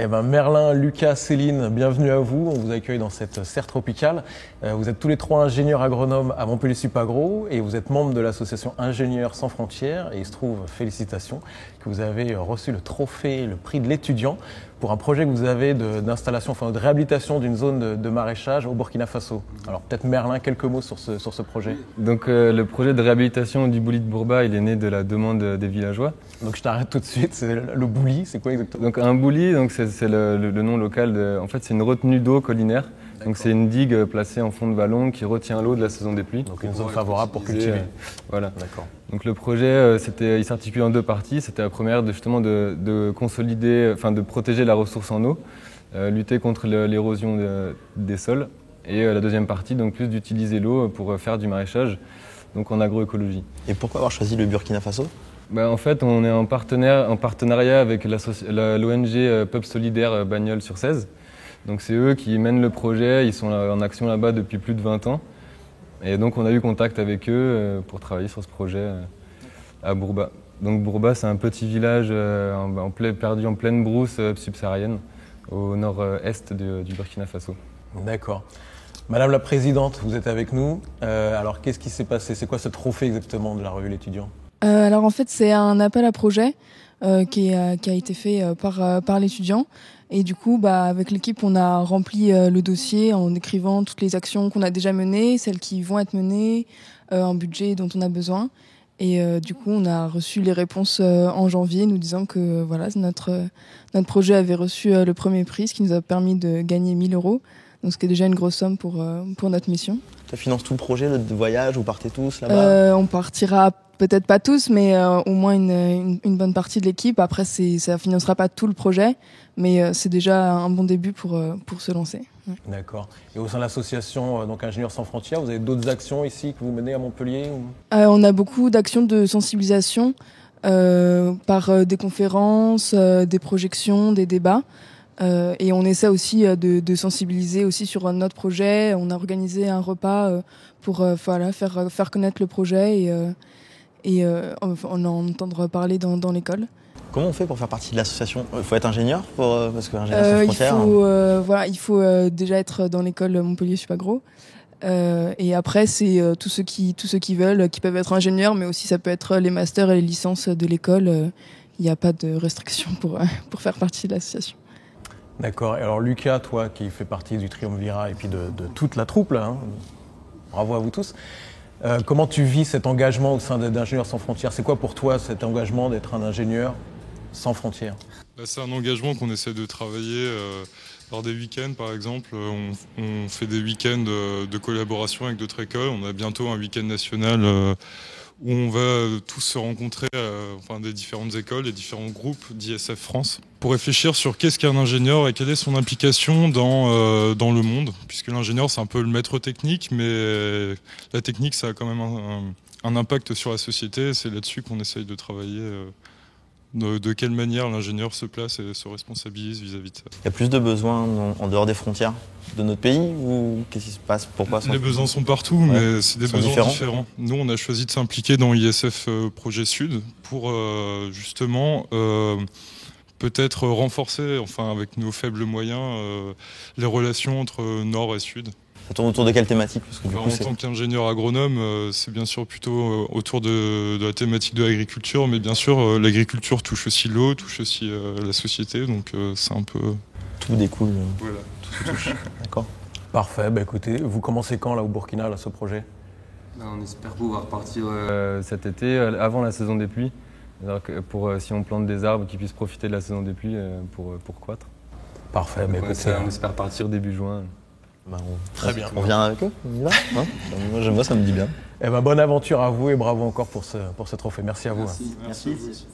Eh ben Merlin, Lucas, Céline, bienvenue à vous. On vous accueille dans cette serre tropicale. Vous êtes tous les trois ingénieurs agronomes à Montpellier Supagro et vous êtes membres de l'association Ingénieurs sans frontières. Et il se trouve, félicitations, que vous avez reçu le trophée, le prix de l'étudiant pour un projet que vous avez d'installation, enfin de réhabilitation d'une zone de maraîchage au Burkina Faso. Alors peut-être Merlin, quelques mots sur ce projet. Donc le projet de réhabilitation du Bouli de Bourba, il est né de la demande des villageois. Donc je t'arrête tout de suite, c'est le Bouli, c'est quoi exactement? Donc un Bouli, c'est le nom local, en fait c'est une retenue d'eau collinaire. Donc c'est une digue placée en fond de vallon qui retient l'eau de la saison des pluies. Donc une zone favorable pour cultiver. Voilà. D'accord. Donc le projet, il s'articule en deux parties. C'était la première de consolider, enfin de protéger la ressource en eau, lutter contre l'érosion des sols. Et la deuxième partie, donc plus d'utiliser l'eau pour faire du maraîchage, donc en agroécologie. Et pourquoi avoir choisi le Burkina Faso? En fait, on est en partenariat avec l'ONG Peuple Solidaire Bagnols-sur-Cèze. Donc c'est eux qui mènent le projet, ils sont en action là-bas depuis plus de 20 ans. Et donc on a eu contact avec eux pour travailler sur ce projet à Bourba. Donc Bourba, c'est un petit village perdu en pleine brousse subsaharienne, au nord-est du Burkina Faso. D'accord. Madame la Présidente, vous êtes avec nous. Alors qu'est-ce qui s'est passé? C'est quoi ce trophée exactement de la revue L'Étudiant? Alors en fait, c'est un appel à projet qui a été fait par l'étudiant. Et du coup, avec l'équipe, on a rempli le dossier en écrivant toutes les actions qu'on a déjà menées, celles qui vont être menées, un budget dont on a besoin. Et du coup, on a reçu les réponses en janvier, nous disant que voilà, notre projet avait reçu le premier prix, ce qui nous a permis de gagner 1 000 €. Donc, ce qui est déjà une grosse somme pour notre mission. Tu finances tout le projet, le voyage, vous partez tous là-bas? On partira peut-être pas tous, mais au moins une bonne partie de l'équipe. Après, ça financera pas tout le projet, mais c'est déjà un bon début pour se lancer. Ouais. D'accord. Et au sein de l'association Ingénieurs sans frontières, vous avez d'autres actions ici que vous menez à Montpellier ou... On a beaucoup d'actions de sensibilisation par des conférences, des projections, des débats. Et on essaie aussi de sensibiliser aussi sur notre projet. On a organisé un repas pour faire connaître le projet et en entendre parler dans l'école. Comment on fait pour faire partie de l'association? Il faut être ingénieur parce que Ingénieurs sans frontières. Il faut déjà être dans l'école Montpellier Supagro. Et après, c'est tous ceux qui veulent, qui peuvent être ingénieurs, mais aussi ça peut être les masters et les licences de l'école. Il n'y a pas de restriction pour faire partie de l'association. D'accord. Et alors Lucas, toi qui fais partie du triumvirat et puis de toute la troupe, là, hein, bravo à vous tous. Comment tu vis cet engagement au sein d'Ingénieurs sans frontières? C'est quoi pour toi cet engagement d'être un ingénieur sans frontières? C'est un engagement qu'on essaie de travailler lors des week-ends par exemple. On fait des week-ends de collaboration avec d'autres écoles. On a bientôt un week-end national où on va tous se rencontrer des différentes écoles et différents groupes d'ISF France pour réfléchir sur qu'est-ce qu'un ingénieur et quelle est son implication dans le monde, puisque l'ingénieur c'est un peu le maître technique, mais la technique ça a quand même un impact sur la société. C'est là-dessus qu'on essaye de travailler, de quelle manière l'ingénieur se place et se responsabilise vis-à-vis de ça. Il y a plus de besoins en dehors des frontières de notre pays ou qu'est-ce qui se passe? Pourquoi Les besoins sont partout, mais c'est des besoins différents. Nous, on a choisi de s'impliquer dans ISF Projet Sud pour justement peut-être renforcer, avec nos faibles moyens, les relations entre Nord et Sud. Ça tourne autour de quelle thématique? Parce que en tant qu'ingénieur agronome, c'est bien sûr plutôt autour de la thématique de l'agriculture, mais bien sûr, l'agriculture touche aussi l'eau, touche aussi la société, donc c'est un peu... Tout découle. Voilà. Tout se touche. D'accord. Parfait. Écoutez, vous commencez quand là au Burkina, là, ce projet? On espère pouvoir partir cet été, avant la saison des pluies, si on plante des arbres qui puissent profiter de la saison des pluies pour croître. Parfait. On espère partir début juin. Très bien. On vient avec eux? On y va, hein? Moi, ça me dit bien. Bonne aventure à vous et bravo encore pour ce trophée. Merci à vous. Merci.